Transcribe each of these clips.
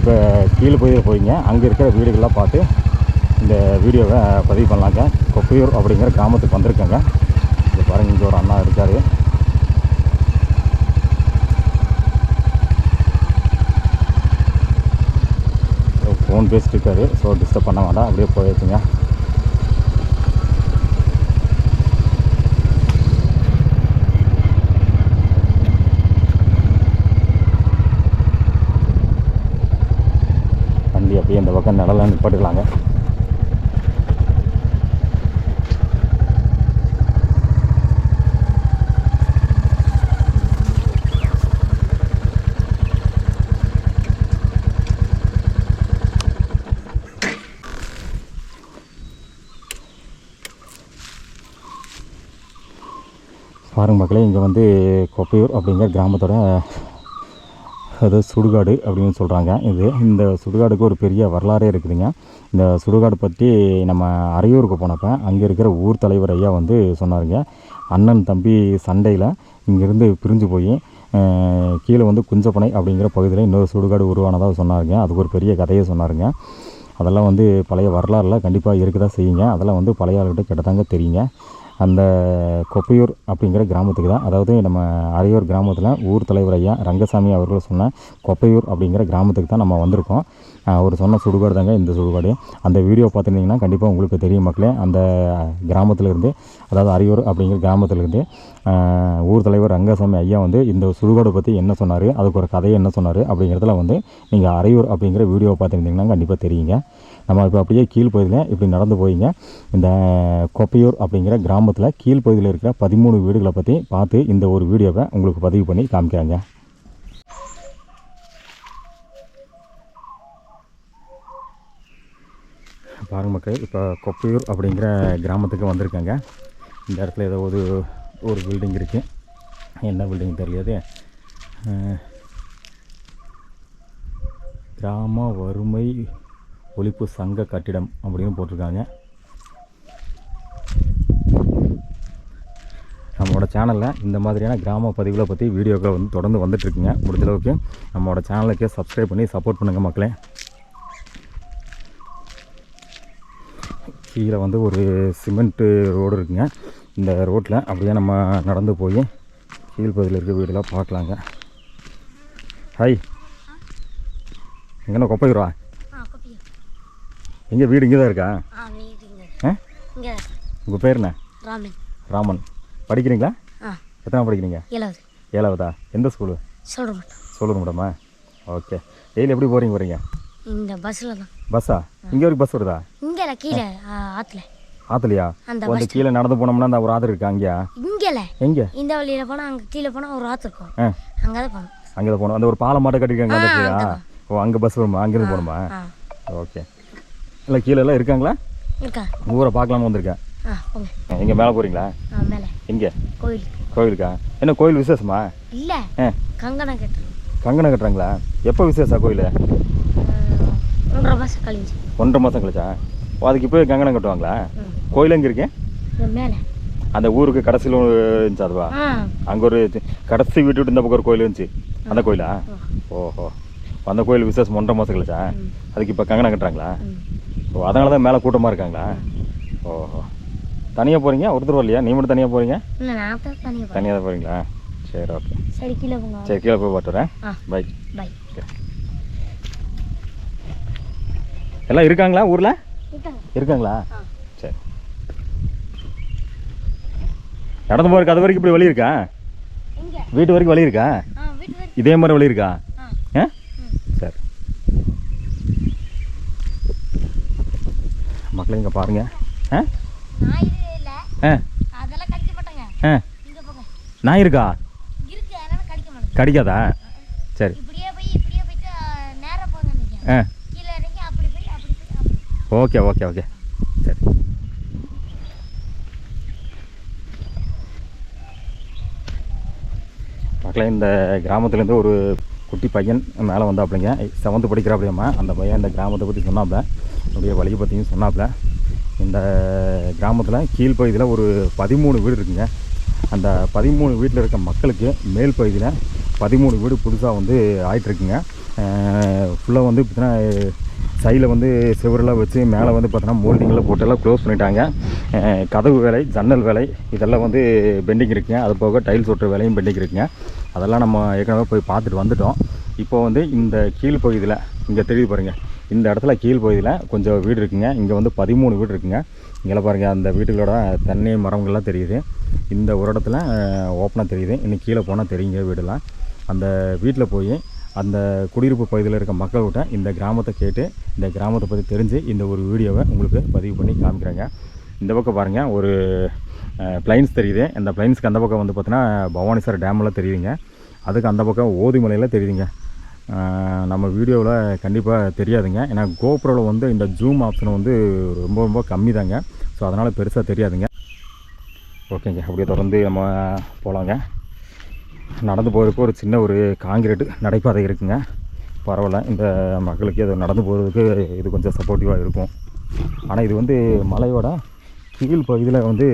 இப்போ கீழே போயிங்க அங்கே இருக்கிற வீடுகள்லாம் பார்த்து இந்த வீடியோவை பதிவு பண்ணலாங்க. கொப்பையூர் அப்படிங்கிற கிராமத்துக்கு வந்திருக்கேங்க. இது பாருங்கள், இங்கே ஒரு அண்ணா இருக்கார். ஃபோன் பேசிட்டு இருக்காரு. ஸோ டிஸ்டர்ப் பண்ண வேண்டாம், அப்படியே போயிடுச்சுங்க. வண்டி அப்படியே இந்த பக்கம் நிழலாம் நிப்பாட்டிக்கலாங்க. பாருங்க மக்களே, இங்கே வந்து கொப்பையூர் அப்படிங்கிற கிராமத்தோட அது சுடுகாடு அப்படின்னு சொல்கிறாங்க. இந்த சுடுகாடுக்கு ஒரு பெரிய வரலாறே இருக்குதுங்க. இந்த சுடுகாடு பற்றி நம்ம அரையூருக்கு போனப்போ அங்கே இருக்கிற ஊர் தலைவர் ஐயா வந்து சொன்னாருங்க. அண்ணன் தம்பி சண்டையில் இங்கேருந்து பிரிஞ்சு போய் கீழே வந்து குஞ்சப்பனை அப்படிங்கிற பகுதியில் இன்னொரு சுடுகாடு உருவானதாக சொன்னாருங்க. அதுக்கு ஒரு பெரிய கதையை சொன்னாருங்க. அதெல்லாம் வந்து பழைய வரலாறுலாம் கண்டிப்பாக இருக்க தான் செய்யுங்க. அதெல்லாம் வந்து பழைய ஆளுகிட்ட கிட்டத்தாங்க தெரியுங்க. அந்த கொப்பையூர் அப்படிங்கிற கிராமத்துக்கு தான், அதாவது நம்ம அரையூர் கிராமத்தில் ஊர் தலைவர் ஐயா ரங்கசாமி அவர்கள் சொன்ன கொப்பையூர் அப்படிங்கிற கிராமத்துக்கு தான் நம்ம வந்திருக்கோம். அவர் சொன்ன சுடுகாடு தாங்க இந்த சுடுகாடு. அந்த வீடியோ பார்த்துருந்தீங்கன்னா கண்டிப்பாக உங்களுக்கு தெரியும் மக்களே. அந்த கிராமத்திலேருந்து, அதாவது அரையூர் அப்படிங்கிற கிராமத்திலேருந்து ஊர் தலைவர் ரங்கசாமி ஐயா வந்து இந்த சுடுகாடு பற்றி என்ன சொன்னார், அதுக்கு ஒரு கதையை என்ன சொன்னார் அப்படிங்கிறதுல வந்து நீங்கள் அரையூர் அப்படிங்கிற வீடியோ பார்த்துருந்தீங்கன்னா கண்டிப்பாக தெரியுங்க. நம்ம இப்போ அப்படியே கீழ்ப்பகுதியில் இப்படி நடந்து போயிங்க. இந்த கொப்பையூர் அப்படிங்கிற கிராமத்தில் கீழ்ப்பகுதியில் இருக்கிற 13 வீடுகளை பற்றி பார்த்து இந்த ஒரு வீடியோவை உங்களுக்கு பதிவு பண்ணி காமிக்கிறாங்க. பாருங்க மக்கள், இப்போ கொப்பையூர் அப்படிங்கிற கிராமத்துக்கு வந்திருக்காங்க. இந்த இடத்துல ஏதோ ஒரு பில்டிங் இருக்குது. என்ன பில்டிங் தெரியாது. கிராம வறுமை ஒழிப்பு சங்க கட்டிடம் அப்படின்னு போட்டிருக்காங்க. நம்மளோட சேனலில் இந்த மாதிரியான கிராம பதிவுகளை பற்றி வீடியோக்களை வந்து தொடர்ந்து வந்துட்டுருக்குங்க. முடிஞ்சளவுக்கு நம்மளோட சேனலுக்கு சப்ஸ்கிரைப் பண்ணி சப்போர்ட் பண்ணுங்கள் மக்களே. கீழே வந்து ஒரு சிமெண்ட்டு ரோடு இருக்குங்க. இந்த ரோட்டில் அப்படியே நம்ம நடந்து போய் கீழ்ப்பகுதியில் இருக்க வீடெல்லாம் பார்க்கலாங்க. ஹாய், எங்கன்னா கொப்பையூரா? எங்கே வீடு இங்கே தான் இருக்கா? உங்கள் பேர் என்ன? ராமன். படிக்கிறீங்களா? எத்தனை படிக்கிறீங்க? 7வதா? எந்த ஸ்கூலு? சொல்லுங்க மேடமா. ஓகே. டெய்லி எப்படி வரீங்க? இந்த பஸ்ஸில் தான். பஸ்ஸா? இங்கே வரைக்கும் பஸ் வருதா? இங்கே கீழே ஆற்றுலையா? அந்த கீழே நடந்து போனோம்னா அந்த ஒரு ஆற்று இருக்கா? அங்கேயா? இங்கே எங்கே? இந்த வழியில் போனால் அங்கே கீழே போனால் ஒரு ஆற்று இருக்கும். அங்கே தான் போகணும். அங்கே தான் போகணும். அந்த ஒரு பாலம் மாட்டை கட்டிருக்காங்க அந்த இடத்துலையா? ஓ, அங்கே பஸ் வருமா? அங்கேருந்து போகணுமா? ஓகே. இல்லை கீழே எல்லாம் இருக்காங்களா? ஊரை பார்க்கலான்னு வந்திருக்கேன். எங்கே மேலே போகிறீங்களா? மேலே. எங்கே? கோயிலுக்கா? என்ன கோயில் விசேஷமா? இல்லை, கங்கணம் கட்டுறோம். கங்கணம் கட்டுறாங்களா? எப்போ விசேஷம் கோயில்? 1.5 மாதம் கழிஞ்சு. 1.5 மாதம் கழிச்சா? ஓ, அதுக்கு இப்போ கங்கணம் கட்டுவாங்களா? கோயில் எங்கே இருக்கேன்? மேலே. அந்த ஊருக்கு கடைசியில் இருந்துச்சு அதுவா? அங்கே ஒரு கடைசி வீட்டு விட்டு இந்த பக்கம் ஒரு கோயில் இருந்துச்சு, அந்த கோயிலா? ஓஹோ, அந்த கோயில் விசேஷம் 1.5 மாதம் கழிச்சா? அதுக்கு இப்போ கங்கணம் கட்டுறாங்களா? ஓ, அதனால தான் மேலே கூட்டமாக இருக்காங்களா? ஓஹோ. தனியாக போகிறீங்க? ஒருத்தர் வரலையா? நீ மட்டும் தனியாக போகிறீங்க? தனியாக தான் போகிறீங்களா? சரி, ஓகே. சரி, கீழே போய் பார்த்துறேன். பை. எல்லாம் இருக்காங்களா ஊரில்? இருக்காங்களா? சரி. நடந்து போகிறதுக்கு அது வரைக்கும் இப்படி வழி இருக்கா? வீட்டு வரைக்கும் வழி இருக்கா? இதே மாதிரி வழி இருக்கா? சரி மக்களே, இங்கே பாருங்க. நாய் இருக்கா? கடிக்காதா? சரி. Okay okay okay. சரி. மக்களே, இந்த கிராமத்துலேருந்து ஒரு குட்டி பையன் மேலே வந்தாப்புலைங்க. 7th படிக்கிறாப்புலையம்மா. அந்த பையன் இந்த கிராமத்தை பற்றி சொன்னாப்புல, அப்படியே வழியை பற்றியும் சொன்னாப்புல. இந்த கிராமத்தில் கீழ்ப்பகுதியில் ஒரு 13 வீடு இருக்குங்க. அந்த 13 வீட்டில் இருக்க மக்களுக்கு மேல் பகுதியில் 13 வீடு புதுசாக வந்து ஆகிட்டுருக்குங்க. ஃபுல்லாக வந்து பார்த்தீங்கன்னா சைடில் வந்து செவரெல்லாம் வச்சு மேலே வந்து பார்த்தோன்னா மோல்டிங்கெல்லாம் போட்டெல்லாம் க்ளோஸ் பண்ணிட்டாங்க. கதவு வேலை, ஜன்னல் வேலை இதெல்லாம் வந்து பெண்டிங் இருக்குங்க. அது போக டைல்ஸ் ஒட்டுற வேலையும் பெண்டிங் இருக்குங்க. அதெல்லாம் நம்ம ஏற்கனவே போய் பார்த்துட்டு வந்துட்டோம். இப்போ வந்து இந்த கீழ் பகுதியில் இங்கே தெரியுது பாருங்கள், இந்த இடத்துல கீழ் பகுதியில் கொஞ்சம் வீடு இருக்குங்க. இங்கே வந்து 13 வீடு இருக்குங்க. இங்கே பாருங்கள், அந்த வீட்டுகளோட தென்னை மரங்கள்லாம் தெரியுது. இந்த ஒரு இடத்துல ஓப்பனாக தெரியுது. இன்னும் கீழே போனால் தெரியுங்க வீடெல்லாம். அந்த வீட்டில் போய் அந்த குடியிருப்பு பகுதியில் இருக்க மக்கள்கிட்ட இந்த கிராமத்தை கேட்டு இந்த கிராமத்தை பற்றி தெரிஞ்சு இந்த ஒரு வீடியோவை உங்களுக்கு பதிவு பண்ணி காமிக்கிறேங்க. இந்த பக்கம் பாருங்கள், ஒரு பிளைன்ஸ் தெரியுது. அந்த பிளைன்ஸ்க்கு அந்த பக்கம் வந்து பார்த்தீங்கன்னா பவானிசார் டேமெல்லாம் தெரியுதுங்க. அதுக்கு அந்த பக்கம் ஓதிமலையில் தெரியுதுங்க. நம்ம வீடியோவில் கண்டிப்பாக தெரியாதுங்க. ஏன்னா கோப்ரோவில் வந்து இந்த ஜூம் ஆப்ஷன் வந்து ரொம்ப ரொம்ப கம்மி தாங்க. ஸோ அதனால் பெருசாக தெரியாதுங்க. ஓகேங்க, அப்படியே தொடர்ந்து நம்ம போகலாங்க. நடந்து போகிறதுக்கு ஒரு சின்ன ஒரு காங்கிரீட் நடைபாதை இருக்குங்க. பரவாயில்ல, இந்த மக்களுக்கு அது நடந்து போகிறதுக்கு இது கொஞ்சம் சப்போர்ட்டிவாக இருக்கும். ஆனால் இது வந்து மலையோட கீழ் பகுதியில் வந்து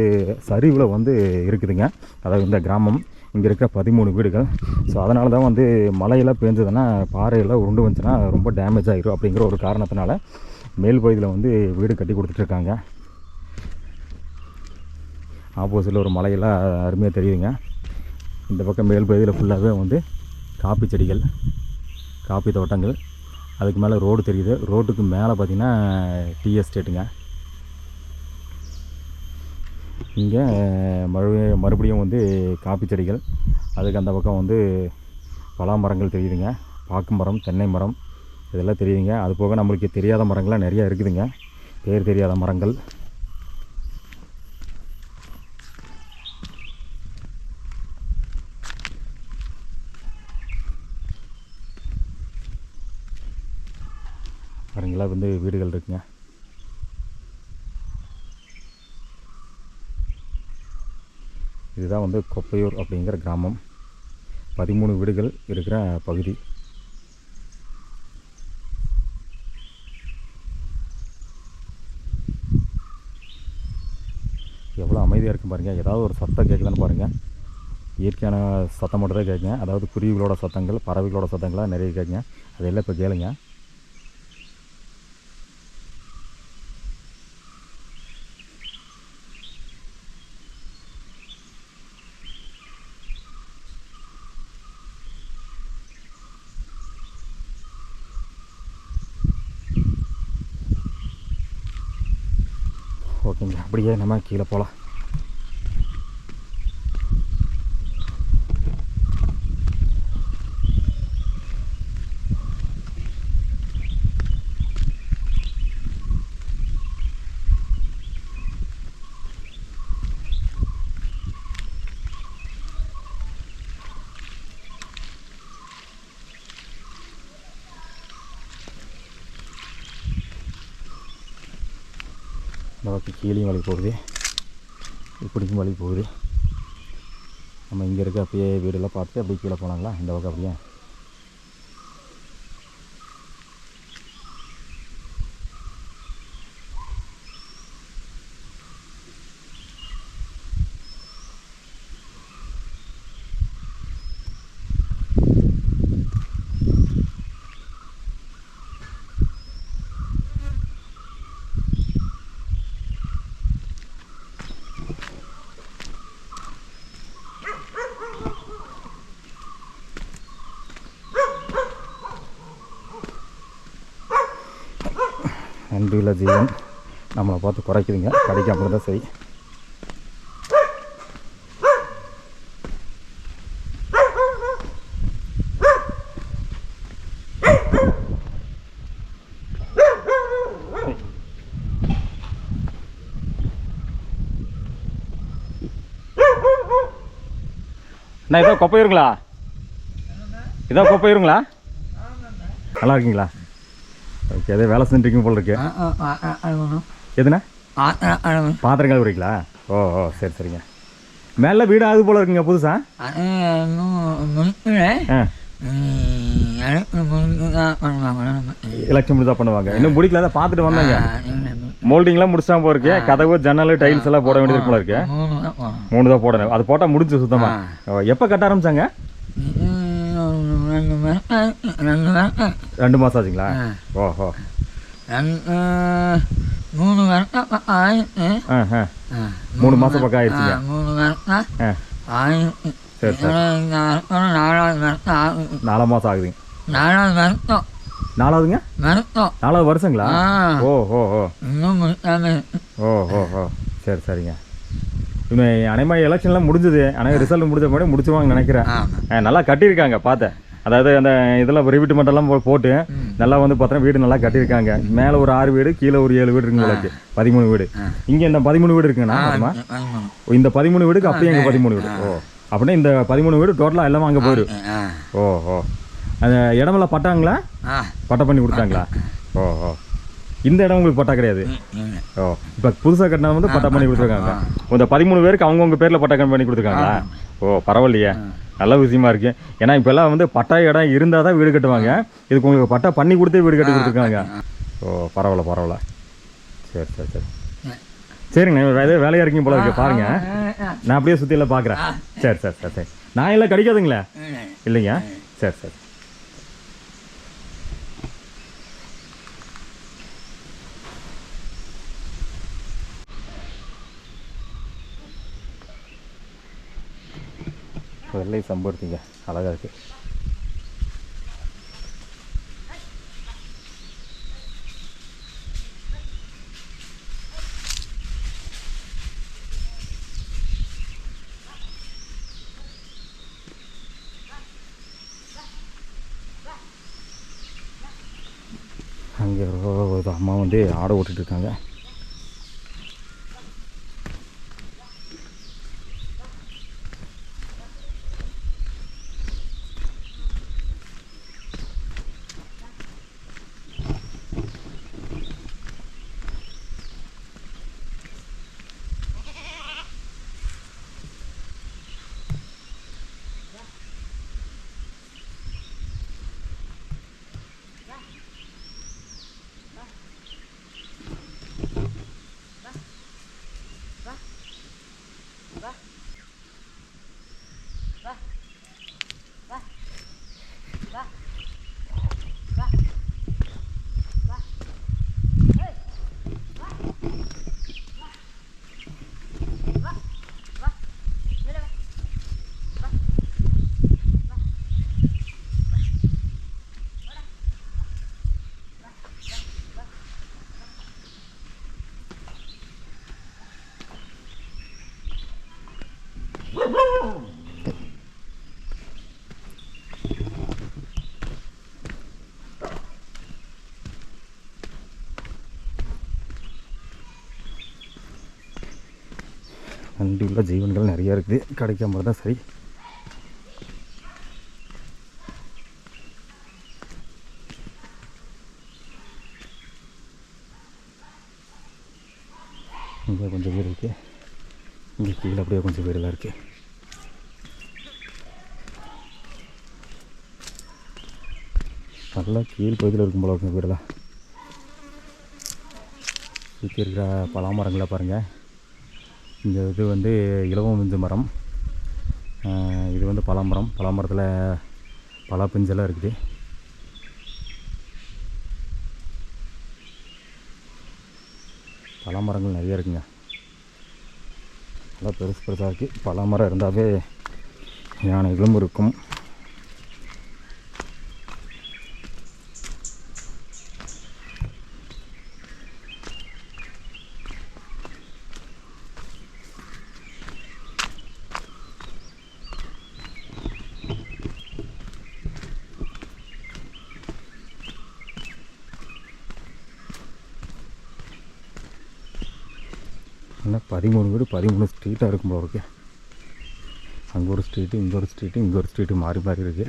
சரிவில் வந்து இருக்குதுங்க. அதாவது இந்த கிராமம் இங்கே இருக்கிற 13 வீடுகள். ஸோ அதனால தான் வந்து மழையெல்லாம் பேஞ்சதுன்னா பாறையெல்லாம் உருண்டு வந்துச்சுன்னா ரொம்ப டேமேஜ் ஆகிரும் அப்படிங்கிற ஒரு காரணத்தினால மேல் பகுதியில் வந்து வீடு கட்டி கொடுத்துட்ருக்காங்க. ஆப்போசிட்டில் ஒரு மலையெல்லாம் அருமையாக தெரியுதுங்க. இந்த பக்கம் மேல் பகுதியில் ஃபுல்லாகவே வந்து காப்பி செடிகள், காப்பி தோட்டங்கள். அதுக்கு மேலே ரோடு தெரியுது. ரோட்டுக்கு மேலே பார்த்திங்கன்னா டீ எஸ்டேட்டுங்க. இங்கே மறுபடியும் வந்து காப்பி செடிகள். அதுக்கு அந்த பக்கம் வந்து பலா மரங்கள் தெரியுதுங்க. பாக்கு மரம், தென்னை மரம் இதெல்லாம் தெரியுதுங்க. அது போக நம்மளுக்கு தெரியாத மரங்கள்லாம் நிறையா இருக்குதுங்க, பேர் தெரியாத மரங்கள். பாருங்களா, வந்து வீடுகள் இருக்குங்க. இதுதான் வந்து கொப்பையூர் அப்படிங்கிற கிராமம். 13 வீடுகள் இருக்கிற பகுதி. எவ்வளோ அமைதியாக இருக்கும் பாருங்கள். ஏதாவது ஒரு சத்தம் கேட்குதான்னு பாருங்கள். இயற்கையான சத்தம் மட்டும் தான் கேட்குங்க. அதாவது குருவிகளோட சத்தங்கள், பறவைகளோட சத்தங்கள்லாம் நிறைய கேட்குங்க. அதெல்லாம் இப்போ கேளுங்க. ஓகேங்க, அப்படியே நம்ம கீழே போகலாம். இந்த பக்கம் கீழேயும் வழி போகுது, இப்படிக்கும் வழி போகுது. நம்ம இங்கே இருக்க அப்படியே வீடெல்லாம் பார்த்து அப்படியே கீழே போனாங்களா இந்த பக்கம் அப்படியே. அன்பில்லா ஜீவன் நம்மளை பார்த்து குறைக்குதுங்க, கிடைக்காம தான் சரி. அண்ணா, இதோ கொப்பையிருங்களா? இதோ கொப்பையிருங்களா? நல்லா இருக்கீங்களா? ஓகே, அதே வேலை செஞ்சுருக்கீங்க போல இருக்கு. எதுண்ணா? பாத்திரம் கழுவுறீங்களா? ஓ ஓ, சரி சரிங்க. மேலே வீடு ஆகுது போல இருக்குங்க புதுசா? எலெக்ஷன் முடிச்சா பண்ணுவாங்க. இன்னும் முடிக்கல, தான் பார்த்துட்டு வந்தாங்க. மோல்டிங்லாம் முடிச்சா போல இருக்கு. கதவு, ஜன்னல், டைல்ஸ் எல்லாம் போட வேண்டியது போல இருக்கு. 3 தான் போடணும். அது போட்டால் முடிஞ்சு சுத்தமாக. எப்போ கட்ட ஆரம்பிச்சாங்க? 2 மாதம் ஆச்சுங்களா? ஓஹோ. 3 வருஷம் ஆயிடுச்சு. 3 மாதம் பக்கம் ஆயிடுச்சுங்க. 3 வருஷம் ஆயிடுச்சு. சரி சரி. 4வது வருஷம் ஆகுது. 4 மாதம் ஆகுதுங்க. 4வது வருஷம். 4வதுங்க? வருஷம். 4வது வருஷங்களா? ஓ ஓ ஓ. இன்னும் முடிக்காம. ஓ ஓ ஓ. சரி சரிங்க. இன்னும் அனைமா எலெக்ஷன்லாம் முடிஞ்சது. ஆனால் ரிசல்ட் முடிஞ்ச மாதிரி முடிச்சுவாங்கன்னு நினைக்கிறேன். நல்லா கட்டியிருக்காங்க பார்த்தேன். அதாவது அந்த இதெல்லாம் ரிவிட்டுமெண்ட்டெல்லாம் போட்டு நல்லா வந்து பார்த்தோன்னா வீடு நல்லா கட்டியிருக்காங்க. மேலே ஒரு 6 வீடு, கீழே ஒரு 7 வீடு இருக்குங்க. உங்களுக்கு 13 வீடு. இங்கே இந்த 13 வீடு இருக்குங்கண்ணா. ஆமாம், இந்த 13 வீடுக்கு அப்பயும் எங்கள் 13 வீடு. ஓ, அப்படின்னா இந்த 13 வீடு டோட்டலாக எல்லாமே அங்கே போயிடும். ஓ ஓ. அந்த இடமெல்லாம் பட்டாங்களா? பட்டா பண்ணி கொடுத்தாங்களா? ஓ ஓ. இந்த இடம் உங்களுக்கு பட்டா கிடையாது. ஓ, இப்போ புதுசாக கட்டினா வந்து பட்டா பண்ணி கொடுத்துருக்காங்க. இந்த 13 பேருக்கு அவங்கவுங்க பேரில் பட்டா பண்ணி கொடுத்துருக்காங்களா? ஓ, பரவாயில்லையே, நல்ல விஷயமா இருக்குது. ஏன்னா இப்போல்லாம் வந்து பட்டா இடம் இருந்தால் தான் வீடு கட்டுவாங்க. இதுக்கு உங்களுக்கு பட்டா பண்ணி கொடுத்தே வீடு கட்டி கொடுத்துருக்காங்க. ஓ, பரவாயில்ல பரவாயில்ல. சரி சரி சரி. சரிங்க, எதாவது வேலையாக இருக்கீங்க போல இருக்கு. பாருங்கள், நான் அப்படியே சுற்றியெல்லாம் பார்க்குறேன். சரி சரி சரி சரி. நான் எல்லாம் கிடைக்காதுங்களே? இல்லைங்க. சரி சரி. வெள்ளை சம்படுத்திங்க, அழகாக இருக்குது. அங்கே ஒரு அம்மா வந்து ஆடை ஓட்டிகிட்டு இருக்காங்க. நன்றி உள்ள ஜீவன்கள் நிறையா இருக்குது. கிடைக்காம தான் சரி. இங்கே கொஞ்சம் வீடு இருக்குது. இங்கே கீழே அப்படியே கொஞ்சம் வீடெல்லாம் இருக்குது. நல்லா கீழ் பகுதியில் இருக்கும் போல இருக்கும் வீடெல்லாம். சுற்றி இருக்கிற பலாமரங்களை பாருங்கள். இந்த இது வந்து இலவமிஞ்சு மரம். இது வந்து பலாமரம். பலாமரத்தில் பலா பிஞ்செல்லாம் இருக்குது. பலாமரங்கள் நிறையா இருக்குங்க. நல்லா பெருசு பெருசாக இருக்குது. பலாமரம் இருந்தாவே யானைகளும் இருக்கும். ஆனால் 13 வீடு 13 ஸ்ட்ரீட்டாக இருக்கும் போல இருக்குது. அங்கே ஒரு ஸ்ட்ரீட்டு, இங்கே ஒரு ஸ்ட்ரீட்டு, இங்கே ஒரு ஸ்ட்ரீட்டு மாறி மாறி இருக்குது.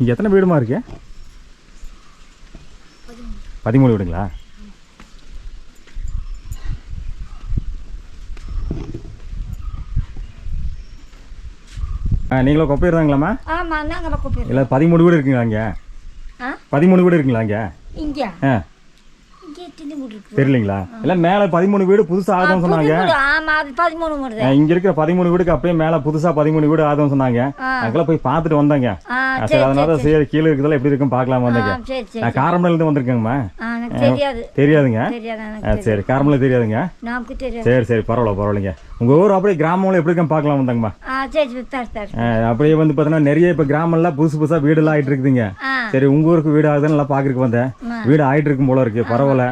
இங்கே எத்தனை வீடுமா இருக்கு? 13 வீடுங்களா? நீங்களும் கொப்பை இருந்தாங்களாம்மா? ஆமாம் நாங்கள் கூப்பிடுறோம். இல்லை 13 வீடு இருக்குங்களா இங்கே? 13 வீடு இருக்குங்களா இங்கே? இங்கே ஆ இங்கே எத்தனை வீடு இருக்கு தெரியலீங்களா? இல்லை மேலே 13 வீடு புதுசாக ஆகுதுன்னு சொன்னாங்க. ஆமாம் அது 13 வருது. இங்கே இருக்கிற 13 வீடுக்கு அப்படியே மேலே புதுசாக 13 வீடு ஆகுதுன்னு சொன்னாங்க. அங்கெல்லாம் போய் பார்த்துட்டு வந்தாங்க. சரி அதனால சரி கீழே இருக்கிறதெல்லாம் எப்படி இருக்குன்னு பார்க்கலாம் வந்தாங்க. சரி சரி நான் காரமடையிலேருந்து வந்திருக்கேங்கம்மா. எனக்கு தெரியாது. தெரியாதுங்க? தெரியாது எனக்கு. சரி காரமலை தெரியாதுங்க? நமக்கு தெரியாது. சரி சரி பரவாயில்லைங்க. உங்கள் ஊர் அப்படியே கிராமம்லாம் எப்படி இருக்குன்னு பார்க்கலாம் வந்தாங்கம்மா. சரி சரி. அப்படியே வந்து பார்த்தீங்கன்னா நிறைய இப்போ கிராமம்லாம் புதுசு புதுசாக வீடெல்லாம் ஆகிட்டு இருக்குதுங்க. சரி உங்கள் ஊருக்கு வீடு ஆகுதுன்னு நல்லா பார்க்குறக்கு வந்தேன். வீடு ஆகிட்டு இருக்கும் போல இருக்கு. பரவாயில்ல.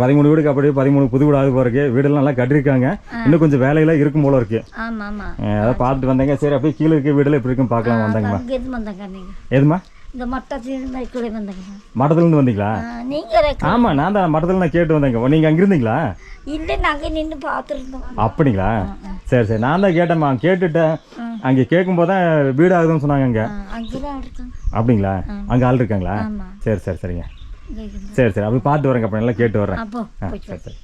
13 வீடுக்கு அப்படியே 13 புது வீடு ஆகுது போல இருக்கு. வீடெல்லாம் நல்லா கட்டிருக்காங்க. இன்னும் கொஞ்சம் வேலையெல்லாம் இருக்கும் போல இருக்கு. ஆமாம் ஆமாம். அதை பார்த்துட்டு வந்தேங்க. சரி அப்படியே கீழே இருக்க வீடெல்லாம் எப்படி இருக்குன்னு பார்க்கலாம் வந்தாங்கம்மா. எது வந்தாங்க நீங்கள்? எதுமா? இந்த மட்டத்திலிருந்து கூட வந்தாங்க. மட்டத்துலேருந்து வந்தீங்களா? நீங்கள்? ஆமாம் நான் தான் மட்டத்தில் நான் கேட்டு வந்தேங்க. நீங்கள் அங்கே இருந்தீங்களா? இல்லை நாங்கள் நின்று பார்த்துருந்தோம். அப்படிங்களா? சரி சரி நான் தான் கேட்டேம்மா. கேட்டுட்டேன். அங்கே கேட்கும்போது தான் வீடு ஆகுதுன்னு சொன்னாங்க. அங்கே அங்கே தான் இருக்காங்க. அப்படிங்களா? அங்கே ஆள் இருக்காங்களா? ஆமாம். சரி சரி சரிங்க. சரி சரி அப்படி பார்த்து வரேங்க. அப்போ நல்லா கேட்டு வரேன். அப்போ சரி சரி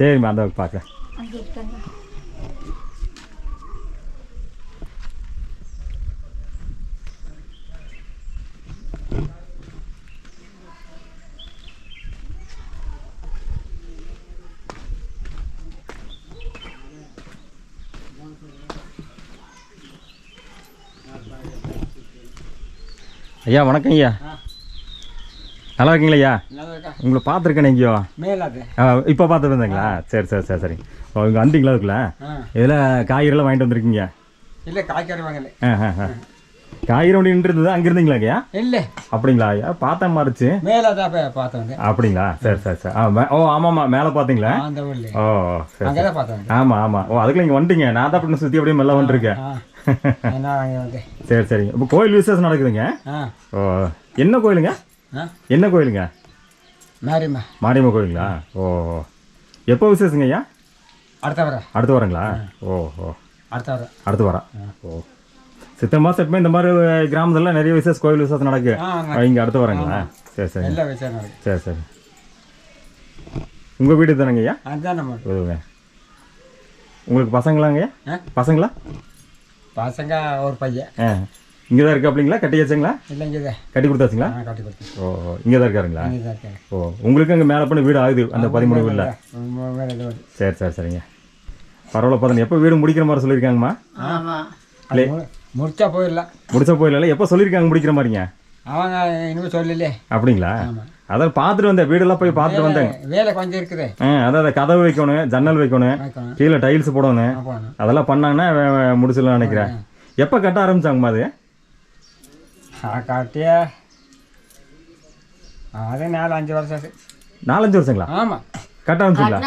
சரிம்மா அந்த பார்க்குறேன். அங்கே இருக்காங்க. ஐயா வணக்கம் ஐயா. நல்லா இருக்கீங்களா ஐயா? உங்களை பார்த்துருக்கேன் எங்கேயோ மேலாது இப்போ பார்த்துட்டு வந்தீங்களா? சரி சரி சரி சரி. இங்கே வந்தீங்களா அதுக்குள்ள? இதில் காய்கறிலாம் வாங்கிட்டு வந்திருக்கீங்க? இல்லை காய்கறி வாங்கலை. காய்கறி வண்டி இருந்தது அங்கே இருந்தீங்களா ஐயா? இல்லை. அப்படிங்களா ஐயா? பார்த்தா மாறிச்சு. மேலாதான் பார்த்தேன். அப்படிங்களா? சரி சரி சரி. ஓ ஆமாம்மா மேலே பார்த்தீங்களா? அந்த ஊர்ல ஓ சரி அங்கே தான் பார்த்தேன். ஆமாம் ஆமாம். ஓ அதுக்குள்ள இங்கே வந்துட்டீங்க. நான் தான் அப்படின்னு சுற்றி அப்படியே மெல்ல வந்துருக்கேன். சரி சரிங்க. இப்போ கோயில் விசேஷம் நடக்குதுங்க. ஓ என்ன கோயிலுங்க? என்ன கோயிலுங்க? மாரியம்மா. மாரியம்மா கோயிலுங்களா? ஓ எப்போ விசேஷங்க ஐயா? அடுத்த வாரங்களா? ஓ ஓ அடுத்த வாரம். ஓ சித்திரை மாதம் எப்பவுமே இந்த மாதிரி கிராமத்துல நிறைய விசேஷம் கோயில் விசேஷம் நடக்கு. இங்கே அடுத்த வாரங்களா? சரி சரி சரி சரி. உங்கள் வீடு தானங்க ஐயா? உங்களுக்கு பசங்களாங்க ஐயா? பசங்களா? பசங்க ஒரு பையன். இங்கே தான் இருக்கு அப்படிங்களா? கட்டியாச்சுங்களா? இல்லை இங்கே தான் கட்டி கொடுத்தாச்சுங்களா? கட்டி கொடுத்தேன். ஓ இங்கே தான் இருக்காருங்களா? ஓ உங்களுக்கு அங்கே மேலே பண்ண வீடு ஆகுது அந்த 13 வீட்டில்? சரி சரி சரிங்க. பரவாயில்ல. பார்த்தேன் எப்போ வீடு முடிக்கிற மாதிரி சொல்லியிருக்காங்கம்மா? இல்லை முடிச்சா போயிடலாம். முடிச்சா போயிடல. எப்போ சொல்லியிருக்காங்க முடிக்கிற மாதிரிங்க? அவங்க இன்னும் சொல்லலையே. அப்படிங்களா? அதான் பார்த்துட்டு வந்தேன். வீடெல்லாம் போய் பார்த்துட்டு வந்தேன். வேலை கொஞ்சம் இருக்குது. அதான் கதவு வைக்கணும், ஜன்னல் வைக்கணும், கீழே டைல்ஸ் போடணும். அதெல்லாம் பண்ணாங்கன்னா முடிச்சிடலாம் நினைக்கிறேன். எப்போ கட்ட ஆரம்பிச்சாங்கம்மா அது? கட்டியா அது 4-5 வருஷம் ஆச்சு. 4-5 வருஷங்களா? ஆமாம் கட்ட ஆரம்பிச்சிங்களா?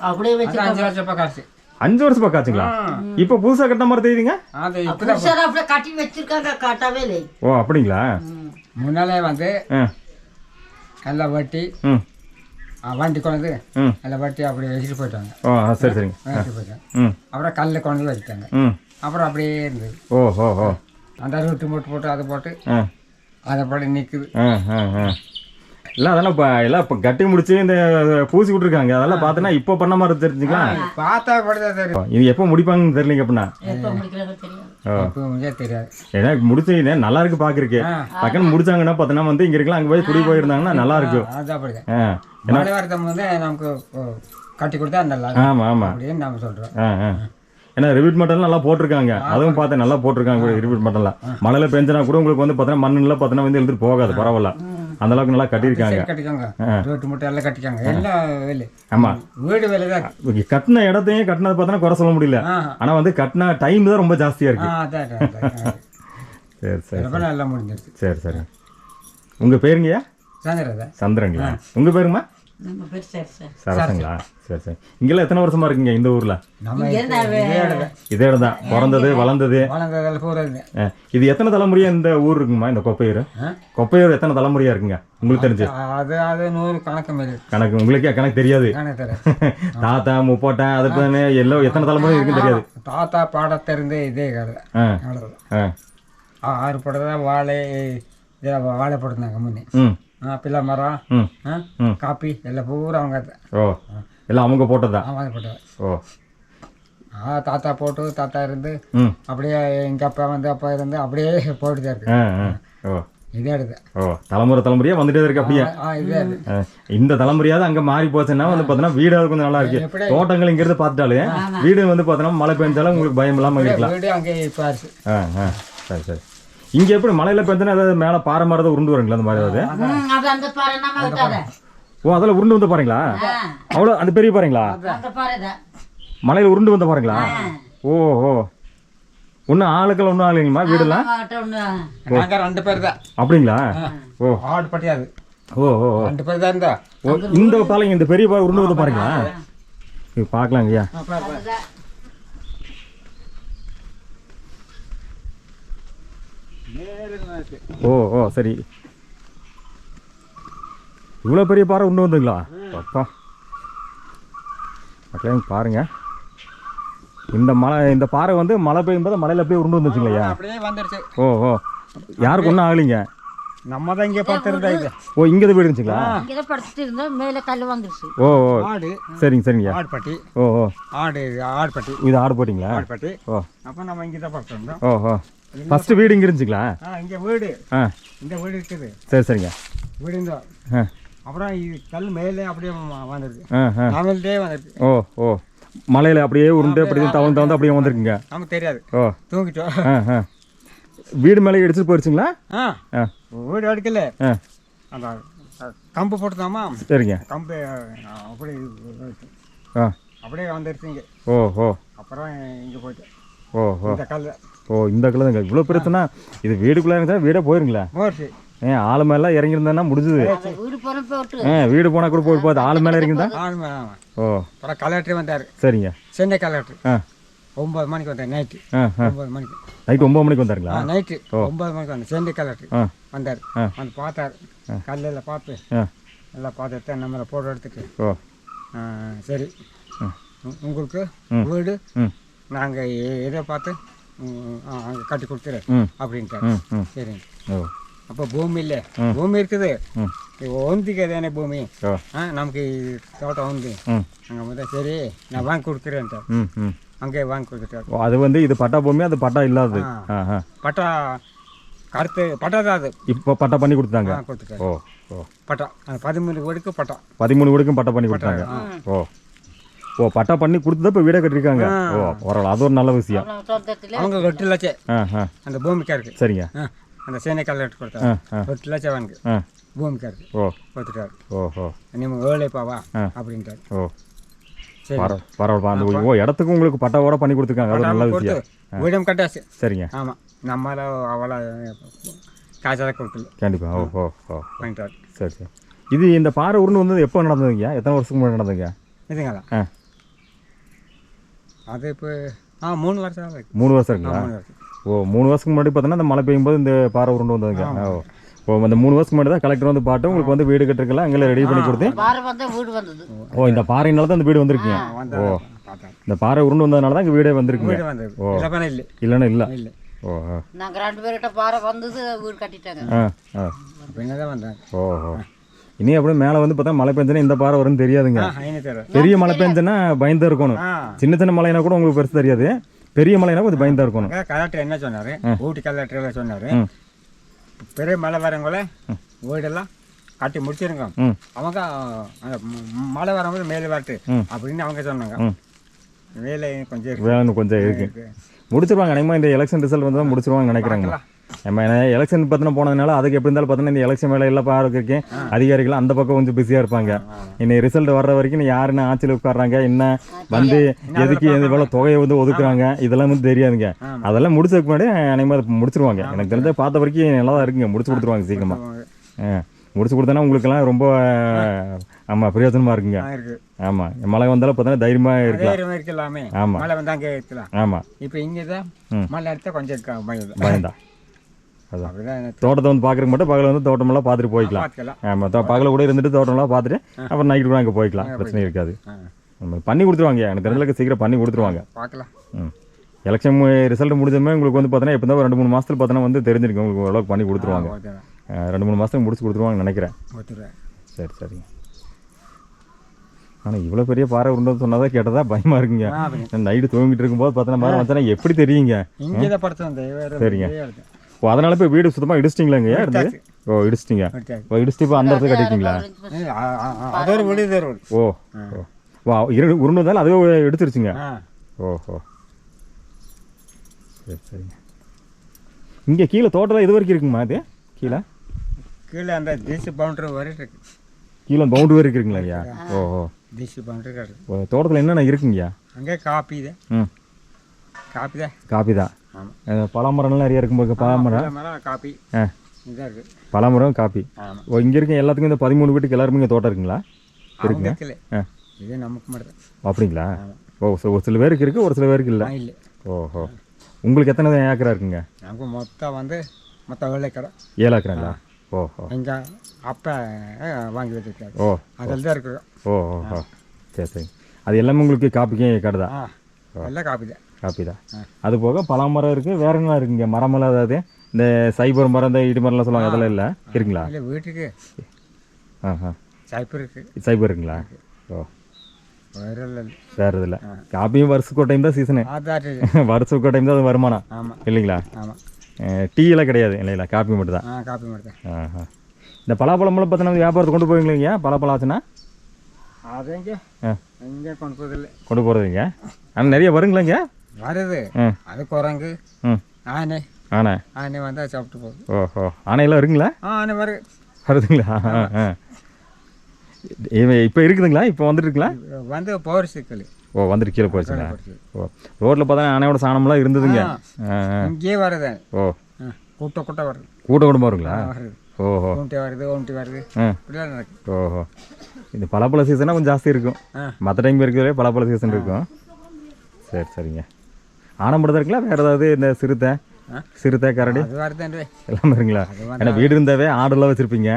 அப்படியே வச்சு 5 வருஷம் பக்கம் ஆச்சு. 5 வருஷம் பக்கம் ஆச்சுங்களா? இப்போ புதுசாக கட்ட மாதிரி தெரியுதுங்க. கட்டி வச்சிருக்காங்க. கட்டவே இல்லை. ஓ அப்படிங்களா? முன்னாலே வந்து எல்லாம் வட்டி வண்டி கொண்டு எல்லாம் வட்டி அப்படி வச்சுட்டு போயிட்டாங்க. ஓ சரி சரிங்க. வச்சுட்டு போயிட்டாங்க. அப்புறம் கல்ல கொண்டு வச்சுட்டாங்க. அப்புறம் அப்படியே இருந்தது. ஓ ஓ ஓ அந்த ரொட்டி போட்டு அதை போட்டு அதை போட்டு நிற்குது. இல்லை அதெல்லாம் இப்போ எல்லாம் இப்போ கட்டி முடிச்சு இந்த பூசி விட்ருக்காங்க. அதெல்லாம் பார்த்தோன்னா இப்போ பண்ண மாதிரி தெரிஞ்சுங்களா? பார்த்தா அப்படிதான் தெரியும். இது எப்போ முடிப்பாங்கன்னு தெரியலங்க. அப்படின்னா தெரியாது. ஏன்னா முடிச்சு நல்லா இருக்கு பார்க்குறக்கு. டக்குன்னு முடிச்சாங்கன்னா பார்த்தோன்னா வந்து இங்கே இருக்கலாம். அங்கே போய் குடி போயிருந்தாங்கன்னா நல்லா இருக்கும். அது அப்படிதான் வாரத்தம் வந்து நமக்கு கட்டி கொடுத்தா நல்லா. ஆமாம் ஆமாம் அப்படின்னு நம்ம சொல்கிறோம். ஏன்னா ரிப்பீட் மட்டன்லாம் நல்லா போட்டிருக்காங்க. அதுவும் பார்த்தேன் நல்லா போட்டிருக்காங்க. ரிப்பீட் மட்டன்லாம் மழையில் பெஞ்சினா கூட உங்களுக்கு வந்து பார்த்தீங்கன்னா மண்ணுலாம் பார்த்தீங்கன்னா வந்து எழுதிட்டு போகாது. பரவாயில்ல. அந்த அளவுக்கு நல்லா கட்டியிருக்காங்க. கட்டிக்காங்க ரோட்டு மூட்டை எல்லாம் கட்டிக்காங்க. எல்லாம் வேலை. ஆமாம் வீடு வேலை தான். கட்டின இடத்தையும் கட்டினது பார்த்தோன்னா குறை சொல்ல முடியல. ஆனால் வந்து கட்டின டைம் தான் ரொம்ப ஜாஸ்தியாக இருக்கு. சரி சரி நல்லா முடிஞ்சிருச்சு. சரி சரி. உங்கள் பேருங்கய்யா? சந்திரதா. சந்திரங்களா? உங்கள் பேருங்கம்மா? நம்ம பேர் சரி சரசங்களா? சரி சரி. இங்கெல்லாம் எத்தனை வருஷமா இருக்கீங்க இந்த ஊரில்? நம்ம இதே இடம் தான் பிறந்தது வளர்ந்தது. வளர்ந்ததில் போகிறது. இது எத்தனை தலைமுறையாக இந்த ஊர் இருக்குமா? இந்த கொப்பையூர் கொப்பையூர் எத்தனை தலைமுறையாக இருக்குங்க உங்களுக்கு தெரிஞ்சு? அது அது 100 கணக்கு மாரி கணக்கு உங்களுக்கே கணக்கு தெரியாது. கணக்கு தெரியாது. தாத்தா முப்பாட்டன் அது தானே எல்லாம் எத்தனை தலைமுறை இருக்குன்னு தெரியாது. தாத்தா பாடத்திருந்து இதே கதை. அவ்வளோதான். 6 படம் வாழை இதில் வாழை போட்டிருந்தாங்க முன்னே. பிள்ளை மரம் காப்பி எல்லாம் பூரா அவங்க. ஓ எல்லாம் அவங்க போட்டதா? அவங்க போட்டது. ஓ தாத்தா போட்டு தாத்தா இருந்து அப்படியே எங்கள் அப்பா வந்து அப்பா இருந்து அப்படியே போயிட்டு தான் இருக்கு. ஓ இதே எடுத்து. ஓ தலைமுறையாக வந்துட்டே இருக்கு அப்படியே. இதே இந்த தலைமுறையாவது அங்கே மாறி போச்சுன்னா வந்து பார்த்தீங்கன்னா வீடாவது கொஞ்சம் நல்லா இருக்கு. தோட்டங்கள் இங்கிருந்து பார்த்துட்டாலே வீடு வந்து பார்த்தோன்னா மழை பெஞ்சாலும் உங்களுக்கு பயம் இல்லாமல் இருக்கலாம். வீடு அங்கே இப்போ இருக்கு. சரி சரி. இங்கே எப்படி மழையில் பெஞ்சுன்னா ஏதாவது மேலே பாறை மாதிரி தான் உருண்டு வருங்களா? அந்த மாதிரி ஏதாவது? ஓ அதெல்லாம் உருண்டு வந்து பாருங்களா? அவ்வளோ அந்த பெரிய பாருங்களா? மலையில் உருண்டு வந்து பாருங்களா? ஓ ஓ ஒன்றும் ஆளுக்கள் ஒன்றும் ஆகலைங்களா வீடெல்லாம்? 2 பேர் தான். அப்படிங்களா? ஓ ஆடு பட்டியாது. ஓ ஓ 2 பேர் தான் இருந்தா. ஓ இந்த பாலைங்க இந்த பெரிய பாறை உருண்டு வந்து பாருங்களா? இது பார்க்கலாங்கய்யா. ஓ ஓ சரி. இவ்வளோ பெரிய பாறை உண்டு வந்துங்களா? அப்பா மக்களே பாருங்க. இந்த பாறை வந்து மழை பெய்யும் போது மலையில் அப்படியே உருண்டு வந்துச்சுங்களையா? அப்படியே வந்துருச்சு. ஓ ஓ யாருக்கு ஒன்றும் ஆகலைங்க. நம்ம தான் இங்கே படுத்துருந்தா இது. ஓ இங்கே தான் வீடு இருந்துச்சுங்களா? இங்கே தான் படுத்துட்டு இருந்தோம். மேலே கல் வந்துருச்சு. ஓ ஓ ஆடு. சரிங்க சரிங்க. ஆடுப்பட்டி. ஓ ஓ ஆடுப்பட்டி. இது ஆடு போட்டிங்களா? ஆடுப்பட்டி. ஓ அப்போ நம்ம இங்கே தான் படுத்துருந்தோம். ஓ ஓ ஃபஸ்ட்டு வீடு இங்கே இருந்துச்சுங்களா? இங்கே வீடு. இந்த வீடு இருக்குது. சரி சரிங்க. வீடு இருந்தோம். அப்புறம் இது கல் மேலே அப்படியே வந்துருக்கு. நம்மள்டே வந்துருக்கு. ஓ ஓ மலையில் அப்படியே உருண்டு அப்படியே தவந்து அப்படியே வந்துருக்குங்க. நமக்கு தெரியாது. ஓ தூங்கிட்டோம். வீடு மேலே எடுத்துட்டு போயிடுச்சுங்களா? வீடு எடுக்கல. அந்த கம்பு போட்டுதாமா? சரிங்க. கம்பு அப்படி அப்படியே வந்துருச்சு இங்கே. ஓ ஓ அப்புறம் இங்கே போயிட்டு. ஓ ஓ இந்த கல். ஓ இந்த கல் தாங்க இவ்வளோ பெருசுனா இது வீடுக்குள்ளே இருந்தால் வீடே போயிருங்களா? போச்சு. ஆள் மேலாம் இறங்கியிருந்தேன்னா முடிஞ்சுது. வீடு போனால் கூட போய் போகுது. ஆள் மேலே இறங்கியிருந்தா? ஓ அப்புறம் கலெக்டர் வந்தார். சரிங்க. சென்னை கலெக்டர் 9 மணிக்கு வந்தார். நைட்டு 9 மணிக்கு. நைட்டு 9 மணிக்கு வந்தாருங்களா? நைட்டு 9 மணிக்கு வந்தார். சென்னை கலெக்டர் வந்தார். வந்து பார்த்தார். கல்லெல்லாம் பார்த்து எல்லாம் பார்த்துட்டு நம்மளை போட்டோ எடுத்துட்டு. ஓ சரி உங்களுக்கு வீடு நாங்கள் எதை பார்த்து அங்கே கட்டி கொடுத்துரு அப்படின்ட்டாரு. சரிங்க. அப்போ பூமி இல்லை. பூமி இருக்குது. ஒந்திக்கு தானே பூமி. நமக்கு தோட்டம் வந்து அங்கே முதல் சரி நான் வாங்கி கொடுக்குறேன்ட்டு அங்கே வாங்கி கொடுத்துட்டாரு. அது வந்து இது பட்டா பூமி, அது பட்டா இல்லாது. பட்டா கருத்து பட்டா தான் அது. இப்போ பட்டா பண்ணி கொடுத்தாங்க. கொடுத்துட்டாரு. ஓ ஓ பட்டா 13 வீடுக்கு பட்டா. 13 வீடுக்கும் பட்டா பண்ணி கொடுத்தாங்க. ஓ ஓ பட்டா பண்ணி கொடுத்து தான் இப்போ வீடே கட்டிருக்காங்க. ஓ பரவாயில்ல, அது ஒரு நல்ல விஷயம். அவங்க 2 லட்சம் அந்த பூமிக்காருக்கு. சரிங்க. அந்த சேனை கலெக்டர் கொடுத்தாரு. 2 லட்சம் வாங்க பூமிக்காருக்கு. ஓ கொடுத்துட்டாரு. ஓஹோ நீங்கள் வேலைப்பாவா அப்படின்ட்டாரு. ஓ சரி பரவாயில்ல. அந்த ஓ இடத்துக்கு உங்களுக்கு பட்டாவோட பண்ணி கொடுத்துருக்காங்க. அது நல்ல விஷயம். வீடம் கட்டாச்சு. சரிங்க. ஆமாம் நம்மள அவளை காய்ச்சலாக கொடுக்கல. கண்டிப்பாக. ஓ ஓ ஓ பண்ணிட்டாரு. சரி சரி. இது இந்த பாறை உருண்டு வந்தது எப்போ நடந்ததுங்க? எத்தனை வருஷத்துக்கு முன்னாடி நடந்ததுங்க? இதுங்களா? அது இப்போ 3 வருஷம் ஆகுது. 3 வருஷம் இருக்குங்களா? ஓ 3 வருஷத்துக்கு முன்னாடி பார்த்தோன்னா அந்த மழை பெய்யும்போது இந்த பாறை உருண்டு வந்ததுங்க. ஓ அந்த 3 வருஷத்துக்கு முன்னாடி தான் கலெக்டர் வந்து பாட்டு உங்களுக்கு வந்து வீடு கட்டுறதுல அங்கே ரெடி பண்ணி கொடுத்து. ஓ இந்த பாறையினால தான் இந்த வீடு வந்திருக்குங்க. ஓ இந்த பாறை உருண்டு வந்ததுனால தான் இங்கே வீடே வந்திருக்குங்க. ஓ இல்லைன்னா இல்லை. ஓ நாங்கள் 2 பேர்கிட்ட பாறை வந்தது வீடு கட்டிட்டாங்க. பின்னதான் வந்தாங்க. ஓஹோ இனி அப்படியே மேலே வந்து பார்த்தா மழை பெஞ்சுன்னா இந்த பாறை வரும்னு தெரியாதுங்க. பெரிய மழை பெஞ்சுன்னா பயந்து இருக்கணும். சின்ன சின்ன மழைனா கூட உங்களுக்கு பெருசு தெரியாது. பெரிய மழைனா கொஞ்சம் பயந்தா இருக்கணும். கலெக்டர் என்ன சொன்னார்? ஊட்டி கலெக்டர் சொன்னார் பெரிய மழை வரவங்கள வீடெல்லாம் கட்டி முடிச்சிருங்க. அவங்க அந்த மழை வரும்போது மேலே வரட்டு அப்படின்னு அவங்க சொன்னாங்க. வேலை கொஞ்சம் இருக்கு முடிச்சிருவாங்க. நினைமா இந்த எலெக்ஷன் ரிசல்ட் வந்து தான் முடிச்சிருவாங்க நினைக்கிறாங்க. நம்ம எலெக்ஷன் பற்றின போனதுனால அதுக்கு எப்படி இருந்தாலும் பார்த்தோன்னா இந்த எலெக்ஷன் வேலை எல்லாம் இருக்கேன் அதிகாரிகள் அந்த பக்கம் கொஞ்சம் பிஸியாக இருப்பாங்க. இன்னைக்கு ரிசல்ட் வர்ற வரைக்கும் யாருன்னு ஆட்சியில் உட்காடுறாங்க, என்ன வந்து எதுக்கு எவ்வளோ தொகையை வந்து ஒதுக்குறாங்க இதெல்லாம் வந்து தெரியாதுங்க. அதெல்லாம் முடிச்சதுக்கு முன்னாடி நினைமா முடிச்சிருவாங்க. எனக்கு தெரிஞ்ச பார்த்த வரைக்கும் நல்லா தான் இருக்குங்க. முடிச்சு கொடுத்துருவாங்க சீக்கிரமாக. முடிச்சு கொடுத்தோன்னா உங்களுக்கெல்லாம் ரொம்ப ஆமாம் பிரயோஜனமாக இருக்குங்க. இருக்கு. ஆமாம், மழை வந்தாலும் பார்த்தோன்னா தைரியமாக இருக்கலாம். தைரியமாக இருக்கலாமே. ஆமாம் மழை வந்தால் அங்கே இருக்கலாம். ஆமாம், இப்போ இங்கே தான் மழை எடுத்தால் கொஞ்சம் பயம்தான். அதான் அப்படிதான் தோட்டத்தை வந்து பார்க்குறக்கு மட்டும் பகலில் வந்து தோட்டமெல்லாம் பார்த்துட்டு போய்க்கலாம். பார்த்துக்கலாம். ஆமாம், பகலில் கூட இருந்துட்டு தோட்டமெல்லாம் பார்த்துட்டு அப்புறம் நைட்டு கூட அங்கே போய்க்கலாம், பிரச்சனை இருக்காது. பண்ணி கொடுத்துருவாங்க, எனக்கு தெரிஞ்சளவுக்கு சீக்கிரம் பண்ணி கொடுத்துருவாங்க. பார்க்கலாம். எலெக்ஷன் ரிசல்ட் முடிஞ்சதுமே உங்களுக்கு வந்து பார்த்தீங்கன்னா இப்போ தான் 2-3 மாதத்துல பார்த்தோன்னா வந்து தெரிஞ்சிருக்கும் உங்களுக்கு, ஓரளவுக்கு பண்ணி கொடுத்துருவாங்க. 2-3 மாதத்துக்கு முடிச்சு கொடுத்துருவாங்கன்னு நினைக்கிறேன். சரி சரிங்க. ஆனால் இவ்வளோ பெரிய பாறை உருண்டை சொன்னதான் கேட்டதா பயமாக இருக்குங்க. நைட்டு தூங்கிட்டு இருக்கும்போது பார்த்தோன்னா பாறை வந்தா எப்படி தெரியுங்க? இங்கே தான் படுத்து வந்தேன். சரிங்க. ஓ, அதனால இப்போ வீடு சுத்தமாக இடிச்சிட்டிங்களாங்க? எடுத்து ஓ இடிச்சிட்டிங்க. ஓ இடிச்சிட்டு இப்போ அந்த இடத்துல கட்டிட்டீங்களா? அதோட வீடு. ஓ ஓ வா, உருண்டதால் அதுவே எடுத்துருச்சுங்க. ஓஹோ, சரி சரிங்க. இங்கே கீழே தோட்டத்தில் இது வரைக்கும் இருக்குமா? அது கீழே கீழே அந்த டிசி பவுண்டரி வரைக்கும் இருக்கு. கீழே பவுண்டரி வரைக்கும் இருக்குங்களா ஐயா? ஓஹோ, டிசி பவுண்டரி இருக்கு. தோட்டத்தில் என்னென்ன இருக்குங்கய்யா? அங்கே காப்பி தான். காப்பி தான். பலாமரம்லாம் நிறைய இருக்கும்போது பலாமரம் காப்பி இதாக இருக்குது. பலாமரம் காப்பி. ஓ, இங்கே இருக்க எல்லாத்துக்கும் இந்த 13 வீட்டுக்கு எல்லாருமே இங்கே தோட்டம் இருக்குங்களா? இருக்குங்க. இது நமக்கு மட்டும். அப்படிங்களா? ஓ, ஒரு சில பேருக்கு இருக்குது, ஒரு சில பேருக்கு இல்லை. இல்லை. ஓஹோ, உங்களுக்கு எத்தனை ஏக்கரா இருக்குங்க? நமக்கு மொத்தம் 7 ஏக்கரா. 7 ஏக்கராங்களா? ஓஹோ, எங்கள் அப்பா வாங்கி வச்சுருக்காரு. ஓ, அதில் தான் இருக்குது. ஓஹோ, சரி சரி. அது எல்லாமே உங்களுக்கு காப்பிக்கே கடை தான்? எல்லாம் காப்பி தான். காப்பி தான். அது போக பலாமரம் இருக்குது, வேற என்ன இருக்குங்க? மரமெல்லாம் அதாவது இந்த சைபர் மரம், இந்த இடி மரம்லாம் சொல்லுவாங்க, அதெல்லாம் இல்லை இருக்குங்களா? இல்லை, வீட்டுக்கு சைபர் இருக்குது. சைபர் இருக்குங்களா? ஓ, வேறு இதில் காப்பியும் வருஷத்துக்கு ஒரு டைம் தான் சீசனு. வருஷத்துக்கு ஒரு டைம் தான் அது வருமானம். ஆமாம் இல்லைங்களா? ஆமாம். டீ எல்லாம் கிடையாது இல்லைங்களா? காப்பி மட்டும் தான். காப்பி மட்டும் தான். இந்த பலாப்பழமெல்லாம் பார்த்தீங்கன்னா வியாபாரத்தை கொண்டு போவீங்களா? பலாப்பழம் ஆச்சுன்னா அது எங்கே கொண்டு போகிறதில்ல. கொண்டு போகிறதுங்க. ஆனால் நிறைய வருங்களாங்க? வருது. அது குரங்கு, ஆனை. ஆனை வந்தால் சாப்பிட்டு போகுது. ஓஹோ, ஆனையெல்லாம் இருக்குங்களா? ஆனை வருதுங்களா? இப்போ இருக்குதுங்களா? இப்போ வந்துட்டுருங்களா? வந்து போகிறதுக்கு. ஓ, வந்துட்டு கீழே போயிடுச்சுங்களா? ஓ, ரோட்டில் பார்த்தா ஆனையோட சாணம்லாம் இருந்ததுங்க. இங்கேயே வருது. ஓ, கூட்டம் வருது. கூட்டம் வருங்களா? ஓஹோ, ஒன்ட்டி வருது. இப்படிலாம் நடக்குது. ஓஹோ, இந்த பலாப்பழ சீசனாக கொஞ்சம் ஜாஸ்தி இருக்கும். மற்ற டைம் இருக்கிறதே பலாப்பழ சீசன் இருக்கும். சரி சரிங்க. ஆனை மட்டும் தான் இருக்குங்களா? வேறு ஏதாவது இந்த சிறுத்தை கரடி எல்லாமே இருக்குங்களா? ஏன்னா வீடு இருந்தாவே ஆடெல்லாம் வச்சுருப்பீங்க.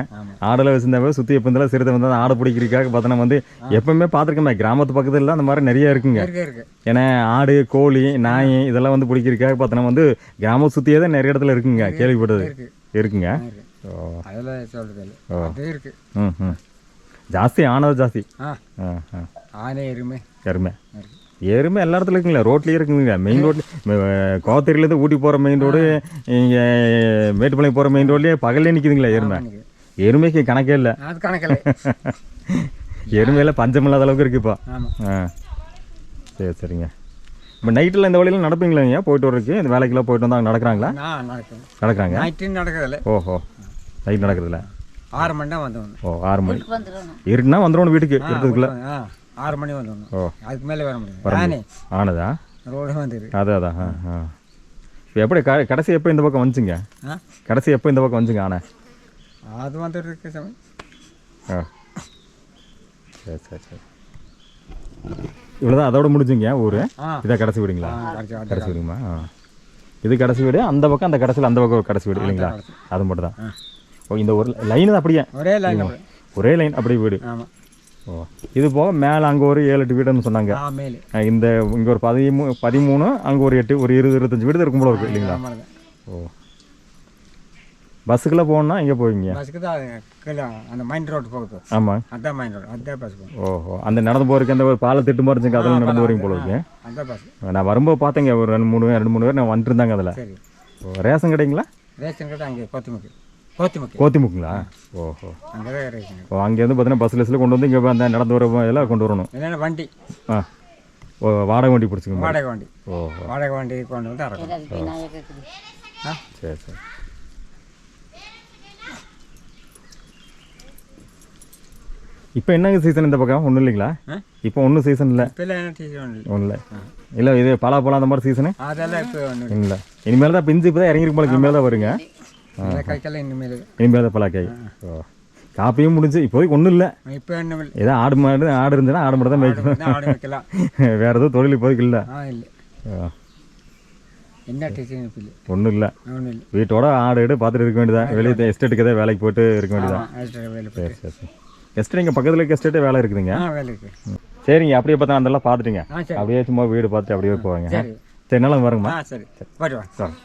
ஆடெல்லாம் வச்சுருந்தாவே சுற்றி எப்போ இருந்தாலும் சிறுத்தை வந்து ஆடை பிடிக்கிறதுக்காக பார்த்தோன்னா வந்து எப்பவுமே பார்த்துருக்கோமே, கிராமத்து பக்கத்துல அந்த மாதிரி நிறைய இருக்குங்க. ஏன்னா ஆடு, கோழி, நாய் இதெல்லாம் வந்து பிடிக்கிறதுக்காக பார்த்தோன்னா வந்து கிராமத்தை சுற்றியே தான் நிறைய இடத்துல இருக்குங்க. கேள்விப்பட்டது இருக்குங்க. ஜாஸ்தி ஆனை ஜாஸ்தி. எருமை எல்லா இடத்துல இருக்குங்களா? ரோட்லேயே இருக்குங்க. மெயின் ரோட்ல கோத்தகிரிலேருந்து ஊட்டி போகிற மெயின் ரோடு, இங்கே மேட்டுப்பாளையம் போகிற மெயின் ரோட்லேயே பகல்லே நிற்குதுங்களா எருமை? எருமைக்கு கணக்கே இல்லை. எருமையில் பஞ்சம் இல்லாத அளவுக்கு இருக்குது இப்போ. சரி சரிங்க. இப்போ நைட்டில் இந்த வழியெல்லாம் நடப்பீங்களாங்க போயிட்டு வர்றதுக்கு? இந்த வேலைக்கெல்லாம் போயிட்டு வந்தால் நடக்கிறாங்களா? நடக்கிறாங்க. நடக்கிறதில்ல. ஓஹோ, நைட் நடக்கிறதில்ல. 6 மணி தான் வந்துடணும். ஓ, 6 மணி இருக்குன்னா வந்துடணும் வீட்டுக்கு இருக்கிறதுக்குள்ள. 6 மணி வந்துடணும். ஓ, அதுக்கு மேலே வர முடியாது. ஆனதா? ரோடு வந்துடு. அதான். இப்போ எப்படி கடைசி எப்போ இந்த பக்கம் வந்துச்சுங்க? கடைசி எப்போ இந்த பக்கம் வந்துச்சுங்க ஆனை? அது வந்துட்டு இருக்கு சாமி. சரி சரி சரி. இவ்வளோதான், அதோட முடிஞ்சுங்க ஊர்? இதான் கடைசி வீடுங்களா? கடைசி வீடுங்களா? இது கடைசி வீடு. அந்த பக்கம் அந்த கடைசியில் அந்த பக்கம் ஒரு கடைசி வீடு இல்லைங்களா? அது மட்டும் தான். ஓ, இந்த ஒரு லைன் தான் அப்படியே? ஒரே லைன் அப்படியே வீடு. ஓ, இது போக மேலே அங்கே ஒரு 7-8 வீடுன்னு சொன்னாங்க. இந்த இங்கே ஒரு 13 அங்கே ஒரு 8, ஒரு 20-25 வீடு இருக்கும் போல இருக்கு இல்லைங்களா? ஓ, பஸ்ஸுக்கெல்லாம் போகணுன்னா எங்கே போவீங்க? பஸ்ஸுக்கு தான் அந்த மெயின் ரோடு போகுது. ஆமாம், அதான் மெயின் ரோடு, அதான் பஸ். ஓஹோ, அந்த நடந்து போகிறதுக்கு அந்த ஒரு பாலை திட்டு மாதிரி இருந்துச்சு, அதெல்லாம் நடந்து போகிறீங்க போல இருக்கு. அதான் பஸ். நான் வரும்போது பார்த்தேங்க ஒரு 2-3 பேர் நான் வந்துட்டு இருந்தாங்க அதில். சரி. ஓ, ரேஷன் கடைங்களா? ரேஷன் கடை அங்கே கோத்திமுக்குங்களா? ஓஹோ, அங்கே தான் ரேஷன். ஓ, அங்கேருந்து பார்த்தீங்கன்னா பஸ்ஸில் கொண்டு வந்து இங்கே அந்த நடந்து வர இதெல்லாம் கொண்டு வரணும். என்னென்ன வண்டி? ஓ, வாடகை வண்டி பிடிச்சிங்க? வாடகை வண்டி. ஓஹோ, வாடகை வண்டி கொண்டு வந்து இறக்கணும். சரி சரி. இப்போ என்னங்க சீசன் இந்த பக்கம்? ஒன்றும் இல்லைங்களா? இப்போ ஒன்றும் சீசன் இல்லை. ஒன்றும் இல்லை. இல்லை, இது பலாப்பழம் அந்த மாதிரி சீசனு அதெல்லாம் இப்போ ஒன்றும் இல்லை. இனிமேல் தான் பிஞ்சு இப்போ தான் இறங்கிருக்கு போல. இனிமேல் தான் வருங்க. காய்க்கெல்லாம் இனிமேல் தான் பலாக்காய். ஓ, காப்பியும் முடிஞ்சு இப்போதைக்கு ஒன்றும் இல்லை. இப்போ என்ன இல்லை. ஏதோ ஆடு இருந்ததுன்னா ஆடு மட்டும் தான் மேய்க்கணும். ஆடு வைக்கலாம். வேறு எதுவும் தொழில் இப்போதைக்கு இல்லை. இல்லை. என்ன டீச்சிங் இப்போ இல்லை. ஒன்றும் இல்லை. ஒன்றும் இல்லை. வீட்டோட ஆடு பார்த்துட்டு இருக்க வேண்டியதான். வெளியே எஸ்டேட்டுக்கு ஏதாவது வேலைக்கு போட்டு இருக்க வேண்டியதான். வேலை சரி சரி சரி. எஸ்டேட் இங்கே பக்கத்தில் இருக்க எஸ்டேட்டே வேலை இருக்குதுங்க. வேலை இருக்குது. சரிங்க, அப்படியே பார்த்தா அதெல்லாம் பார்த்துட்டுங்க. சரி. அப்படியே சும்மா வீடு பார்த்துட்டு அப்படியே போவாங்க. சரி சரி, நல்லா வருங்கம்மா. சரி போய்ட்டு வா. சரி.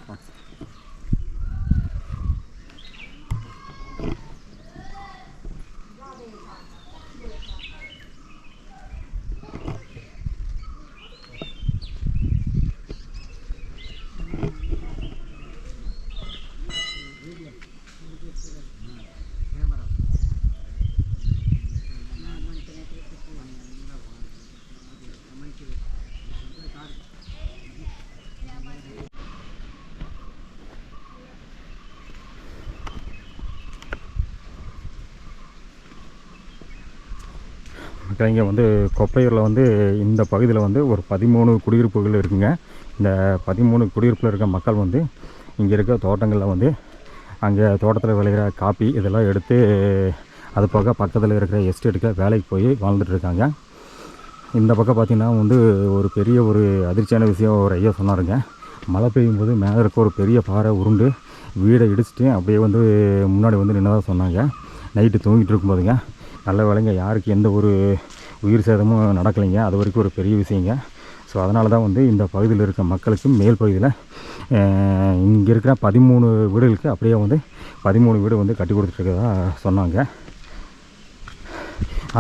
இங்கே வந்து கொப்பையூரில் வந்து இந்த பகுதியில் வந்து ஒரு 13 குடியிருப்புகள் இருக்குங்க. இந்த 13 குடியிருப்பில் இருக்க மக்கள் வந்து இங்கே இருக்க தோட்டங்களில் வந்து அங்கே தோட்டத்தில் விளையிற காப்பி இதெல்லாம் எடுத்து அது போக பக்கத்தில் இருக்கிற எஸ்டேட்டுக்கு வேலைக்கு போய் வாழ்ந்துட்டுருக்காங்க. இந்த பக்கம் பார்த்திங்கன்னா வந்து ஒரு பெரிய ஒரு அதிர்ச்சியான விஷயம் ஒரு ஐயா சொன்னாருங்க. மழை பெய்யும் போது மேலே இருக்க ஒரு பெரிய பாறை உருண்டு வீடை இடிச்சிட்டு அப்படியே வந்து முன்னாடி வந்து நின்னதாக சொன்னாங்க. நைட்டு தூங்கிட்டு இருக்கும்போதுங்க. நல்ல வேலைங்க, யாருக்கு எந்த ஒரு உயிர் சேதமும் நடக்கலைங்க. அது வரைக்கும் ஒரு பெரிய விஷயங்க. ஸோ அதனால தான் வந்து இந்த பகுதியில் இருக்க மக்களுக்கு மேல் பகுதியில் இங்கே இருக்கிற 13 வீடுகளுக்கு அப்படியே வந்து 13 வீடு வந்து கட்டி கொடுத்துட்ருக்கதா சொன்னாங்க.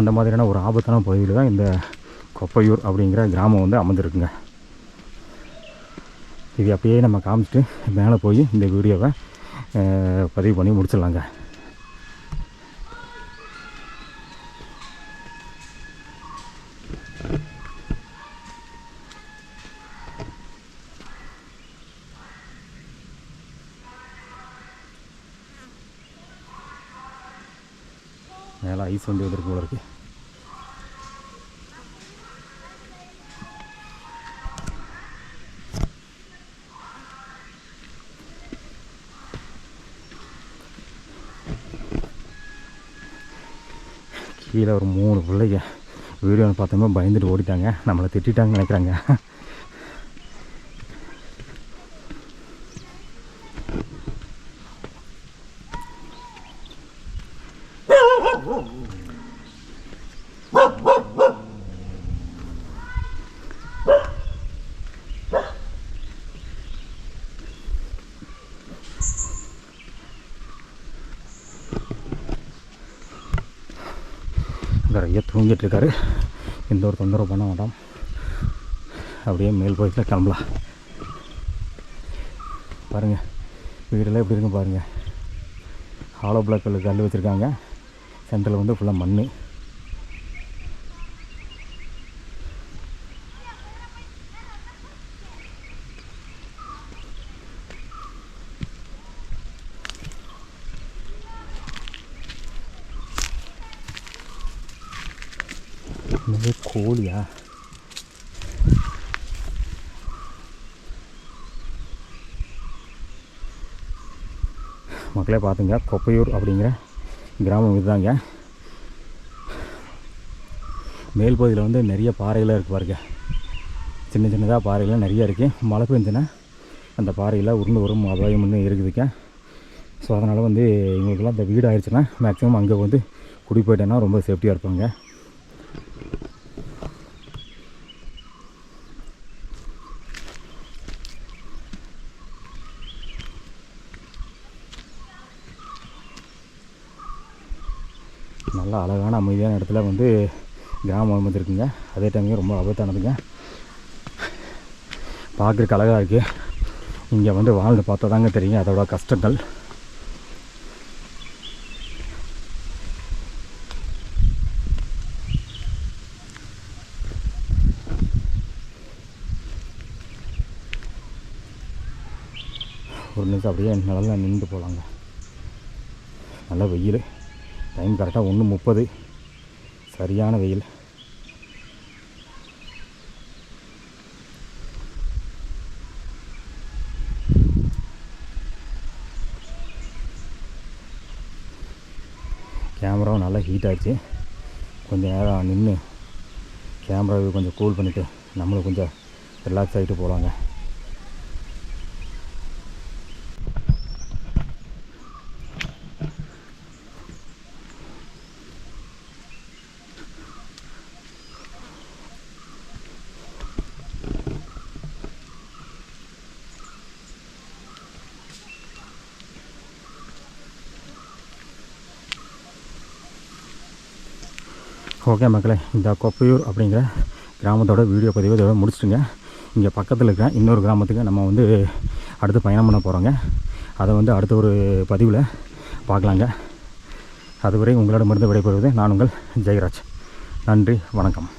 அந்த மாதிரியான ஒரு ஆபத்தான பகுதியில் தான் இந்த கொப்பையூர் அப்படிங்கிற கிராமம் வந்து அமைஞ்சிருக்குங்க. இது அப்படியே நம்ம காமிச்சிட்டு மேலே போய் இந்த வீடியோவை பதிவு பண்ணி முடிச்சிடலாங்க. மேலே ஐஸ் வண்டி வந்துருக்கு போல இருக்குது. கீழே ஒரு 3 பிள்ளைங்க வீடியோன்னு பார்த்தோமே பயந்துட்டு ஓடிட்டாங்க. நம்மளை திட்டாங்கன்னு நினைக்கிறாங்க. நிறைய தூங்கிட்டுருக்காரு. எந்த ஒரு தொந்தரவு பண்ண வேண்டாம். அப்படியே மேல் போயிட்டு கிளம்பலாம். பாருங்கள் வீடெல்லாம் எப்படி இருக்குன்னு பாருங்கள். ஹாலோ பிளாக் கல் வச்சுருக்காங்க. சென்டரில் வந்து ஃபுல்லாக மண். இது கோழியா? மக்களே பார்த்துங்க, கொப்பையூர் அப்படிங்கிற கிராமம் இதுதாங்க. மேல் பகுதியில் வந்து நிறைய பாறைகளாக இருக்குது பாருங்க. சின்ன சின்னதாக பாறைகள்லாம் நிறையா இருக்குது. மழை பெஞ்சுன்னா அந்த பாறையில் உருண்டு வரும் அபாயம் வந்து இருக்குதுங்க. ஸோ அதனால் வந்து இவங்களுக்கெல்லாம் இந்த வீடு ஆயிடுச்சுன்னா மேக்ஸிமம் அங்கே வந்து குடி போயிட்டேன்னா ரொம்ப சேஃப்டியாக இருப்பாங்க. நல்லா அழகான அமைதியான இடத்துல வந்து கிராமம் அமைஞ்சிருக்குங்க. அதே டைம்லேயும் ரொம்ப ஆபத்தானதுங்க. பார்க்குறக்கு அழகாக இருக்குது. இங்கே வந்து வாழ்ந்து பார்த்தா தாங்க தெரியும் அதோட கஷ்டங்கள். ஒரு நிமிஷம் அப்படியே நல்லா நின்று போகலாங்க. நல்லா வெயில். டைம் கரெக்டாக 1:30. சரியான வெயில். கேமரா உடம்பு நல்லா ஹீட் ஆகிடுச்சு. கொஞ்சம் நேரம் நின்று கேமராவை கொஞ்சம் கூல் பண்ணிவிட்டு நம்மளும் கொஞ்சம் ரிலாக்ஸ் ஆகிட்டு போகலாங்க. ஓகே மக்களே, இந்த கொப்பையூர் அப்படிங்கிற கிராமத்தோட வீடியோ பதிவு இதோட முடிச்சுட்டுங்க. இங்கே பக்கத்தில் இருக்கிற இன்னொரு கிராமத்துக்கு நம்ம வந்து அடுத்து பயணம் பண்ண போகிறோங்க. அதை வந்து அடுத்த ஒரு பதிவில் பார்க்கலாங்க. அதுவரை உங்களிடமிருந்து விடைபெறுவது நான் உங்கள் ஜெயராஜ். நன்றி, வணக்கம்.